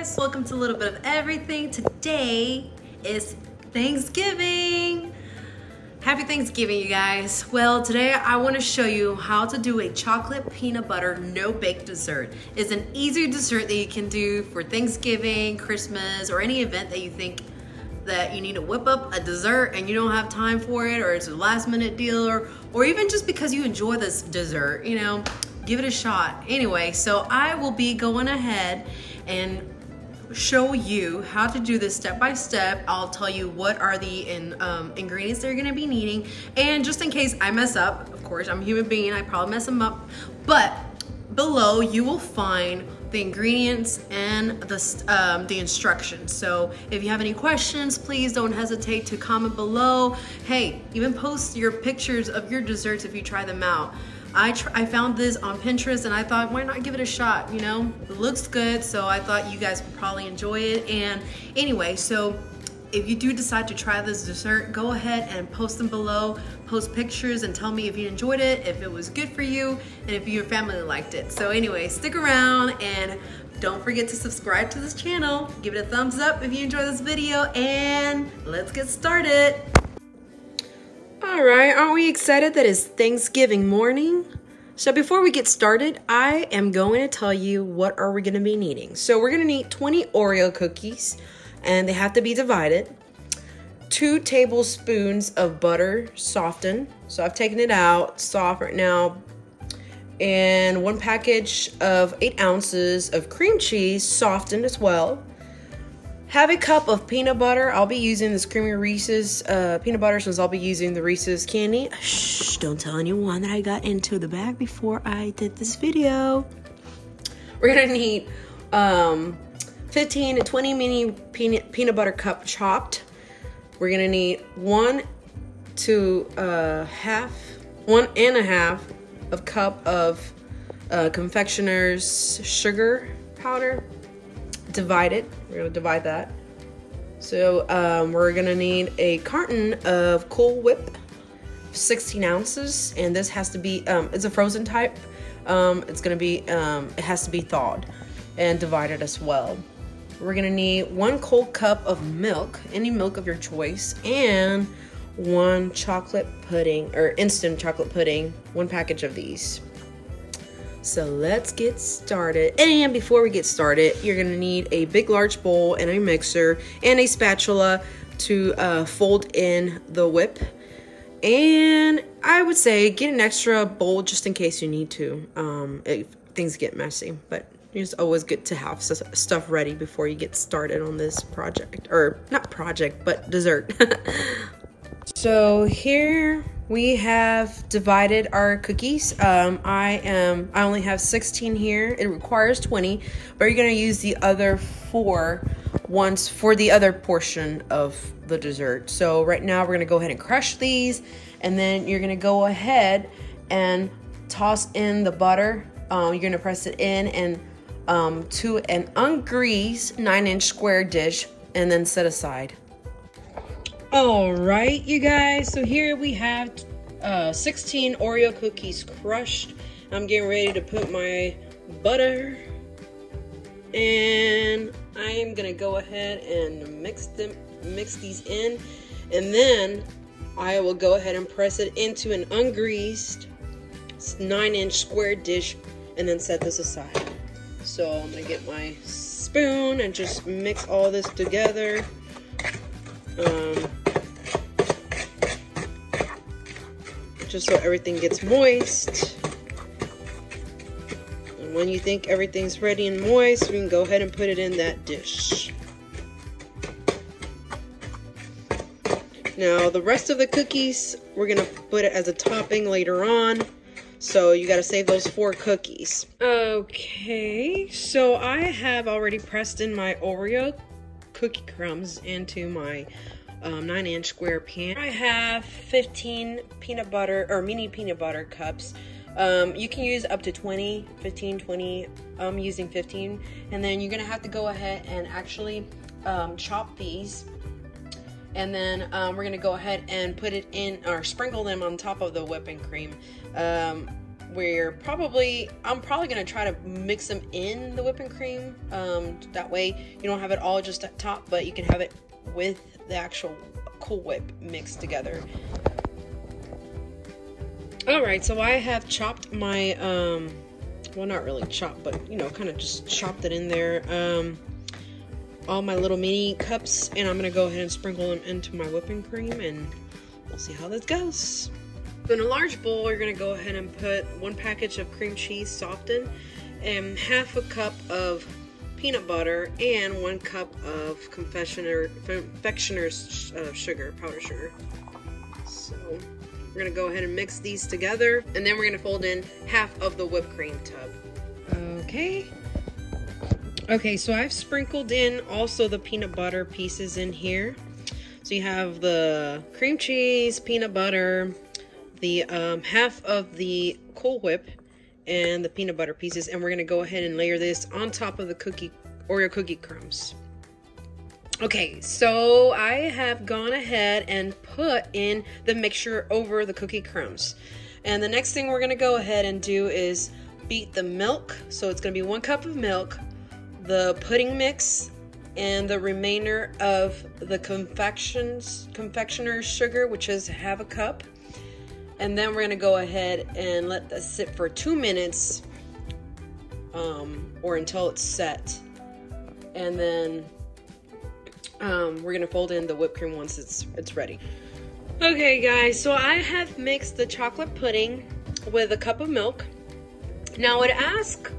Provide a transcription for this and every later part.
guys, welcome to a little bit of everything. Today is Thanksgiving. Happy Thanksgiving, you guys. Well, today I want to show you how to do a chocolate peanut butter no-bake dessert. It's an easy dessert that you can do for Thanksgiving, Christmas, or any event that you think that you need to whip up a dessert and you don't have time for it, or it's a last minute deal, or even just because you enjoy this dessert, you know, give it a shot. Anyway, so I will be going ahead and show you how to do this step by step. I'll tell you what are the ingredients that you're gonna be needing, and just in case I mess up, of course, I'm a human being, I probably mess them up, but below you will find the ingredients and the instructions. So if you have any questions, please don't hesitate to comment below. Hey, even post your pictures of your desserts if you try them out. I found this on Pinterest and I thought, why not give it a shot, you know? It looks good, so I thought you guys would probably enjoy it. And anyway, so if you do decide to try this dessert, go ahead and post them below, post pictures and tell me if you enjoyed it, if it was good for you, and if your family liked it. So anyway, stick around and don't forget to subscribe to this channel. Give it a thumbs up if you enjoy this video, and let's get started. All right, aren't we excited that it's Thanksgiving morning? So before we get started, I am going to tell you what are we gonna be needing. So we're gonna need 20 Oreo cookies, and they have to be divided. 2 tablespoons of butter softened. So I've taken it out, soft right now. And 1 package of 8 ounces of cream cheese, softened as well. Have a cup of peanut butter. I'll be using this creamy Reese's peanut butter since I'll be using the Reese's candy. Shh, don't tell anyone that I got into the bag before I did this video. We're gonna need 15 to 20 mini peanut butter cup chopped. We're gonna need 1 and a half of cup of confectioner's sugar powder. Divided. We're gonna divide that. So we're gonna need a carton of Cool Whip, 16 ounces, and this has to be it's a frozen type. It's gonna be it has to be thawed and divided as well. We're gonna need 1 cold cup of milk, any milk of your choice, and 1 chocolate pudding or instant chocolate pudding, 1 package of these. So let's get started. And before we get started, you're gonna need a big large bowl and a mixer and a spatula to fold in the whip. And I would say get an extra bowl just in case you need to, if things get messy. But it's always good to have stuff ready before you get started on this project, or not project, but dessert. So here we have divided our cookies. I only have 16 here. It requires 20, but you're gonna use the other 4 once for the other portion of the dessert. So right now we're gonna go ahead and crush these, and then you're gonna go ahead and toss in the butter. You're gonna press it in and to an ungreased 9-inch square dish, and then set aside. All right, you guys, so here we have 16 Oreo cookies crushed. I'm getting ready to put my butter, and I am gonna go ahead and mix these in, and then I will go ahead and press it into an ungreased 9-inch square dish, and then set this aside. So I'm gonna get my spoon and just mix all this together. Just so everything gets moist. And when you think everything's ready and moist, we can go ahead and put it in that dish. Now the rest of the cookies, we're gonna put it as a topping later on. So you gotta save those 4 cookies. Okay, so I have already pressed in my Oreo cookie crumbs into my 9-inch square pan. I have 15 peanut butter or mini peanut butter cups. You can use up to 20, 15, 20. I'm using 15. And then you're gonna have to go ahead and actually chop these. And then we're gonna go ahead and put it in, or sprinkle them on top of the whipping cream. I'm probably gonna try to mix them in the whipping cream. That way you don't have it all just at top, but you can have it with the actual Cool Whip mixed together. Alright, so I have chopped my, well, not really chopped, but, you know, kind of just chopped it in there. All my little mini cups, and I'm going to go ahead and sprinkle them into my whipping cream, and we'll see how this goes. So in a large bowl, you're going to go ahead and put 1 package of cream cheese softened, and half a cup of peanut butter, and 1 cup of confectioner's sugar, powdered sugar. So we're going to go ahead and mix these together, and then we're going to fold in half of the whipped cream tub. Okay, so I've sprinkled in also the peanut butter pieces in here. So you have the cream cheese, peanut butter, the half of the Cool Whip, and the peanut butter pieces, and we're going to go ahead and layer this on top of the Oreo cookie crumbs. Okay, so I have gone ahead and put in the mixture over the cookie crumbs. And the next thing we're going to go ahead and do is beat the milk. So it's going to be 1 cup of milk, the pudding mix, and the remainder of the confectioner's sugar, which is half a cup. And then we're going to go ahead and let that sit for 2 minutes, or until it's set. And then we're gonna fold in the whipped cream once it's ready. Okay guys, so I have mixed the chocolate pudding with a cup of milk. Now it asks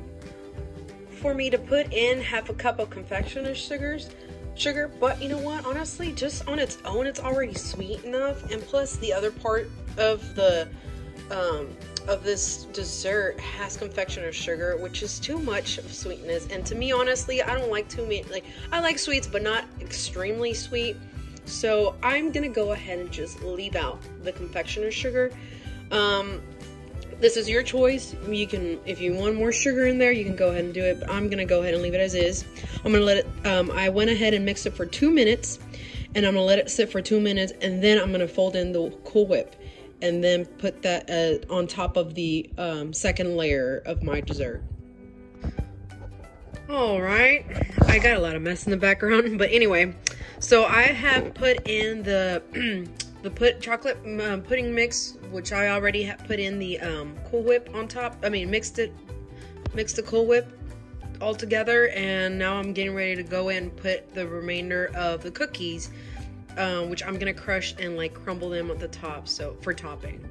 for me to put in half a cup of confectioner's sugar, but you know what, honestly, just on its own it's already sweet enough, and plus the other part of the of this dessert has confectioner's sugar, which is too much of sweetness. And to me, honestly, I don't like too many, like, I like sweets, but not extremely sweet. So I'm gonna go ahead and just leave out the confectioner's sugar. This is your choice. You can, if you want more sugar in there, you can go ahead and do it, but I'm gonna go ahead and leave it as is. I'm gonna let it, I went ahead and mixed it for 2 minutes, and I'm gonna let it sit for 2 minutes, and then I'm gonna fold in the Cool Whip, and then put that on top of the second layer of my dessert. Alright, I got a lot of mess in the background, but anyway, so I have put in the chocolate pudding mix, which I already have put in the Cool Whip on top. I mean, mixed the Cool Whip all together, and now I'm getting ready to go in and put the remainder of the cookies, which I'm gonna crush and like crumble them at the top, so for topping.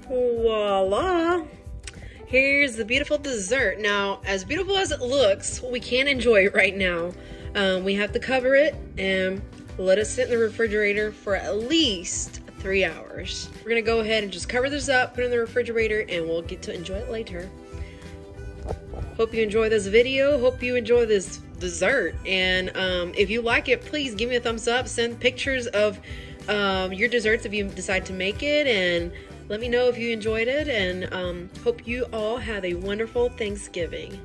Voila! Here's the beautiful dessert. Now, as beautiful as it looks, we can't enjoy it right now. We have to cover it and let it sit in the refrigerator for at least 3 hours. We're gonna go ahead and just cover this up, put it in the refrigerator, and we'll get to enjoy it later. Hope you enjoy this video. Hope you enjoy this dessert. And if you like it, please give me a thumbs up. Send pictures of your desserts if you decide to make it, and let me know if you enjoyed it. And hope you all have a wonderful Thanksgiving.